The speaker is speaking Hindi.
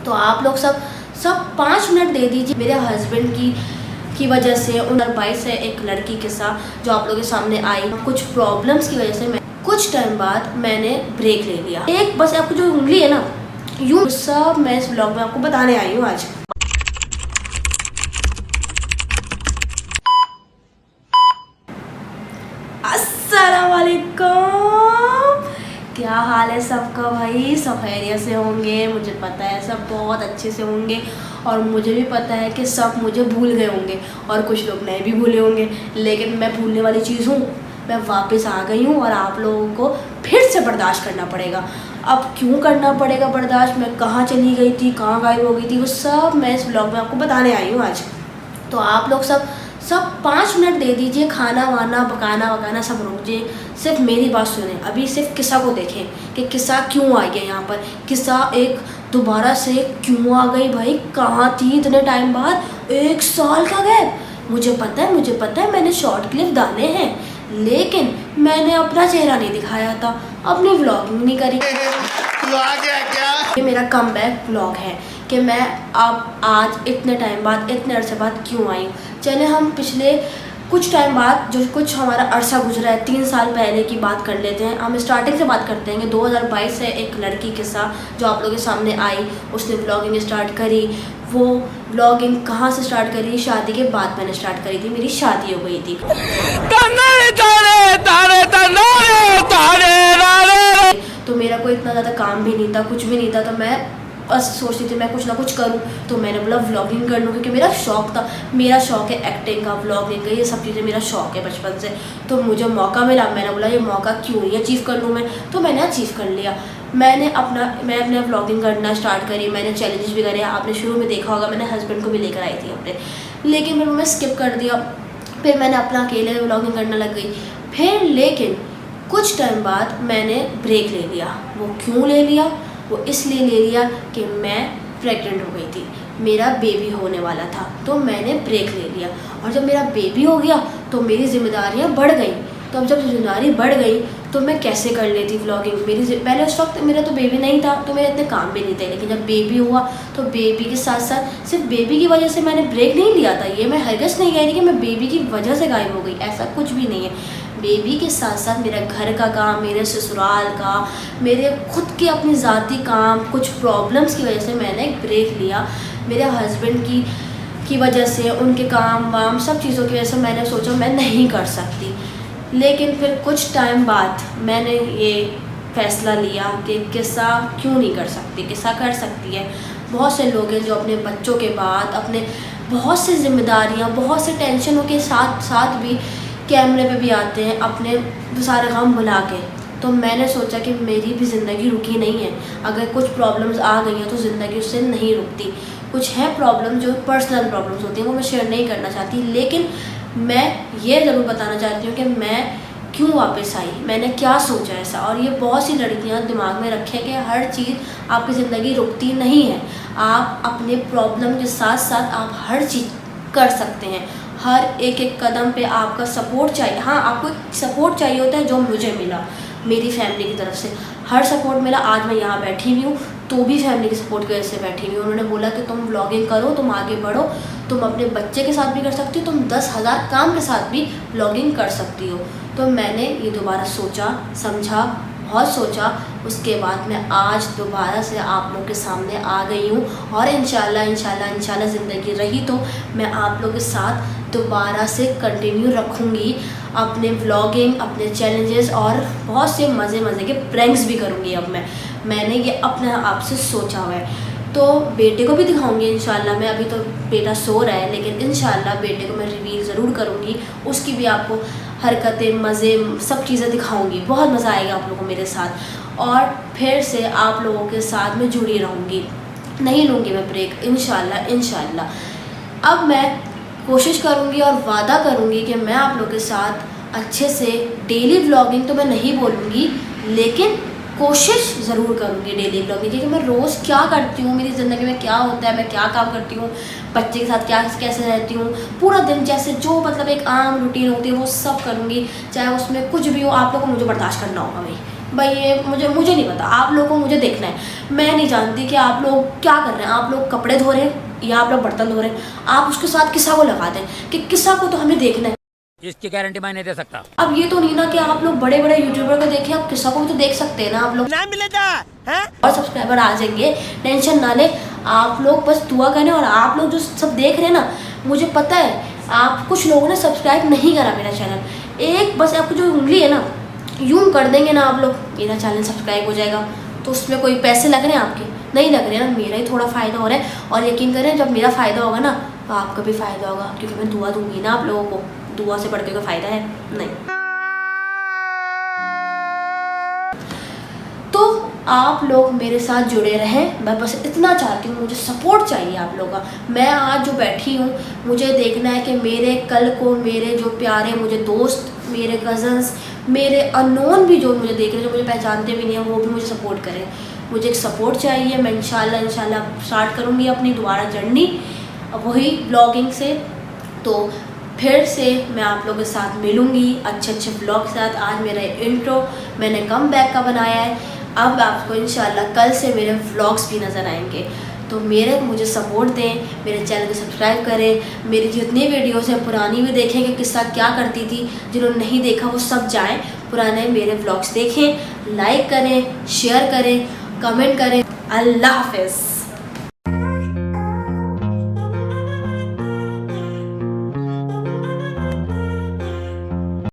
तो आप लोग सब सब 5 मिनट दे दीजिए। मेरे हस्बैंड की वजह से 2022 से एक लड़की के साथ जो आप लोगों के सामने आई, कुछ प्रॉब्लम्स की वजह से मैं कुछ टाइम बाद मैंने ब्रेक ले लिया। एक बस आपको जो उंगली है ना, यूँ सब मैं इस ब्लॉग में आपको बताने आई हूँ आज। अस्सलाम वालेकुम, क्या हाल है सबका भाई? सब खैरियत से होंगे, मुझे पता है सब बहुत अच्छे से होंगे और मुझे भी पता है कि सब मुझे भूल गए होंगे और कुछ लोग नहीं भी भूले होंगे, लेकिन मैं भूलने वाली चीज़ हूँ। मैं वापस आ गई हूँ और आप लोगों को फिर से बर्दाश्त करना पड़ेगा। अब क्यों करना पड़ेगा बर्दाश्त? मैं कहाँ चली गई थी, कहाँ गायब हो गई थी, वो सब मैं इस ब्लॉग में आपको बताने आई हूँ आज। तो आप लोग सब 5 मिनट दे दीजिए, खाना वाना पकाना वकाना सब रुक जाए, सिर्फ मेरी बात सुने। अभी सिर्फ किस्सा को देखें कि किस्सा क्यों आ गया यहाँ पर, किस्सा एक दोबारा से क्यों आ गई भाई? कहाँ थी इतने टाइम बाद? 1 साल का गैप। मुझे पता है मैंने शॉर्ट क्लिप डाले हैं, लेकिन मैंने अपना चेहरा नहीं दिखाया था, अपनी व्लॉगिंग नहीं करी। ये मेरा कमबैक व्लॉग है कि मैं अब आज इतने टाइम बाद, इतने अरसे बाद क्यों आई हूँ। चले हम पिछले कुछ टाइम बाद जो कुछ हमारा अरसा गुजरा है, 3 साल पहले की बात कर लेते हैं। हम स्टार्टिंग से बात करते हैं कि 2022 से एक लड़की के साथ जो आप लोगों के सामने आई, उसने व्लॉगिंग स्टार्ट करी। वो व्लॉगिंग कहाँ से स्टार्ट करी? शादी के बाद मैंने स्टार्ट करी थी, मेरी शादी हो गई थी। तो मेरा कोई इतना ज़्यादा काम भी नहीं था, कुछ भी नहीं था, तो मैं बस सोचती थी मैं कुछ ना कुछ करूं। तो मैंने बोला व्लॉगिंग कर लूँ, क्योंकि मेरा शौक था। मेरा शौक है एक्टिंग का, व्लॉगिंग का, ये सब चीज़ें मेरा शौक है बचपन से। तो मुझे मौका मिला, मैंने बोला ये मौका क्यों नहीं अचीव कर लूँ मैं। तो मैंने अचीव कर लिया। मैं अपने व्लॉगिंग करना स्टार्ट करी। मैंने चैलेंजेस भी करे, आपने शुरू में देखा होगा, मैंने हस्बैंड को भी लेकर आई थी अपने, लेकिन फिर मैं स्किप कर दिया। फिर मैंने अपना अकेले व्लॉगिंग करने लग गई। फिर लेकिन कुछ टाइम बाद मैंने ब्रेक ले लिया। वो क्यों ले लिया? वो इसलिए ले लिया कि मैं प्रेग्नेंट हो गई थी, मेरा बेबी होने वाला था, तो मैंने ब्रेक ले लिया। और जब मेरा बेबी हो गया तो मेरी जिम्मेदारियां बढ़ गई। तो अब जब जिम्मेदारी बढ़ गई तो मैं कैसे कर लेती व्लॉगिंग? पहले उस वक्त मेरा तो बेबी नहीं था, तो मेरे इतने काम भी नहीं थे। लेकिन जब बेबी हुआ तो बेबी के साथ साथ सिर्फ बेबी की वजह से मैंने ब्रेक नहीं लिया था। ये मैं हरगिज़ नहीं कह रही कि मैं बेबी की वजह से गायब हो गई, ऐसा कुछ भी नहीं है। बेबी के साथ साथ मेरा घर का काम, मेरे ससुराल का, मेरे खुद के अपनी ज़ाती काम, कुछ प्रॉब्लम्स की वजह से मैंने एक ब्रेक लिया। मेरे हस्बैंड की वजह से, उनके काम वाम सब चीज़ों की वजह से मैंने सोचा मैं नहीं कर सकती। लेकिन फिर कुछ टाइम बाद मैंने ये फ़ैसला लिया कि किस्सा क्यों नहीं कर सकती, किस्सा कर सकती है। बहुत से लोग हैं जो अपने बच्चों के बाद, अपने बहुत सी जिम्मेदारियाँ, बहुत से टेंशनों के साथ साथ भी कैमरे पे भी आते हैं, अपने सारे काम भुला के। तो मैंने सोचा कि मेरी भी ज़िंदगी रुकी नहीं है। अगर कुछ प्रॉब्लम्स आ गई हैं तो ज़िंदगी उससे नहीं रुकती। कुछ है प्रॉब्लम जो पर्सनल प्रॉब्लम्स होती हैं, वो मैं शेयर नहीं करना चाहती, लेकिन मैं ये ज़रूर बताना चाहती हूँ कि मैं क्यों वापस आई, मैंने क्या सोचा ऐसा। और ये बहुत सी लड़कियाँ दिमाग में रखें कि हर चीज़ आपकी ज़िंदगी रुकती नहीं है। आप अपने प्रॉब्लम के साथ साथ आप हर चीज़ कर सकते हैं। हर एक कदम पे आपका सपोर्ट चाहिए। हाँ, आपको एक सपोर्ट चाहिए होता है, जो मुझे मिला मेरी फैमिली की तरफ से। हर सपोर्ट मिला। आज मैं यहाँ बैठी हुई हूँ तो भी फैमिली की सपोर्ट की वजह से बैठी हुई हूँ। उन्होंने बोला कि तुम व्लॉगिंग करो, तुम आगे बढ़ो, तुम अपने बच्चे के साथ भी कर सकती हो, तुम 10,000 काम के साथ भी व्लॉगिंग कर सकती हो। तो मैंने ये दोबारा सोचा, समझा, बहुत सोचा। उसके बाद मैं आज दोबारा से आप लोग के सामने आ गई हूँ और इंशाल्लाह ज़िंदगी रही तो मैं आप लोग के साथ दोबारा से कंटिन्यू रखूँगी अपने व्लॉगिंग, अपने चैलेंजेस और बहुत से मज़े के प्रैंक्स भी करूँगी। अब मैंने ये अपने आप से सोचा हुआ है। तो बेटे को भी दिखाऊंगी इंशाल्लाह मैं। अभी तो बेटा सो रहा है, लेकिन इंशाल्लाह बेटे को मैं रिवील ज़रूर करूँगी। उसकी भी आपको हरकतें, मज़े, सब चीज़ें दिखाऊंगी। बहुत मज़ा आएगा आप लोगों को मेरे साथ। और फिर से आप लोगों के साथ मैं जुड़ी रहूँगी, नहीं लूँगी मैं ब्रेक, इंशाल्लाह। अब मैं कोशिश करूँगी और वादा करूँगी कि मैं आप लोगों के साथ अच्छे से डेली व्लॉगिंग तो मैं नहीं बोलूँगी, लेकिन कोशिश ज़रूर करूँगी डेली व्लॉगिंग, क्योंकि मैं रोज़ क्या करती हूँ, मेरी ज़िंदगी में क्या होता है, मैं क्या काम करती हूँ, बच्चे के साथ कैसे रहती हूँ, पूरा दिन जैसे जो मतलब एक आम रूटीन होती है वो सब करूँगी। चाहे उसमें कुछ भी हो, आप लोगों को मुझे बर्दाश्त करना होगा भाई, भाई ये मुझे नहीं पता, आप लोगों को मुझे देखना है। मैं नहीं जानती कि आप लोग क्या कर रहे हैं, आप लोग कपड़े धो रहे हैं या आप लोग बर्तन धो रहे हैं, आप उसके साथ किस्सा को लगा दें कि किस्सा को तो हमें देखना है। इसकी गारंटी मैं नहीं दे सकता। अब ये तो नहीं ना कि आप लोग बड़े बड़े यूट्यूबर को देखें, आप किस्सा को भी तो देख सकते हैं ना आप लोग। ना मिलेगा है? और सब्सक्राइबर आ जाएंगे, टेंशन ना ले। आप लोग बस दुआ करें। और आप लोग जो सब देख रहे हैं ना, मुझे पता है आप कुछ लोगों ने सब्सक्राइब नहीं करा मेरा चैनल। एक बस आपको जो उंगली है ना, यूं कर देंगे ना आप लोग, मेरा चैनल सब्सक्राइब हो जाएगा। तो उसमें कोई पैसे लग रहे हैं आपके? नहीं लग रहे हैं ना, मेरा ही थोड़ा फ़ायदा हो रहा है। और यकीन करें, जब मेरा फ़ायदा होगा ना तो आपका भी फ़ायदा होगा, क्योंकि मैं दुआ दूंगी ना आप लोगों को। दुआ से बढ़ के कोई फ़ायदा है नहीं। तो आप लोग मेरे साथ जुड़े रहें, मैं बस इतना चाहती हूँ, मुझे सपोर्ट चाहिए आप लोगों का। मैं आज जो बैठी हूँ, मुझे देखना है कि मेरे कल को मेरे जो प्यारे मुझे दोस्त, मेरे कज़न्स, मेरे अननोन भी जो मुझे देख रहे हैं, जो मुझे पहचानते भी नहीं हैं, वो भी मुझे सपोर्ट करें। मुझे एक सपोर्ट चाहिए। मैं इंशाल्लाह स्टार्ट करूँगी अपनी दोबारा जर्नी वही ब्लॉगिंग से। तो फिर से मैं आप लोगों के साथ मिलूँगी अच्छे अच्छे ब्लॉग के साथ। आज मेरा इंट्रो मैंने कम बैक का बनाया है। अब आपको इंशाल्लाह कल से मेरे व्लॉग्स भी नज़र आएंगे। तो मुझे सपोर्ट दें, मेरे चैनल को सब्सक्राइब करें, मेरी जितनी वीडियोस हैं पुरानी भी देखें कि किस्सा क्या करती थी। जिन्होंने नहीं देखा वो सब जाएं, पुराने मेरे व्लॉग्स देखें, लाइक करें, शेयर करें, कमेंट करें। अल्लाह हाफ़िज़।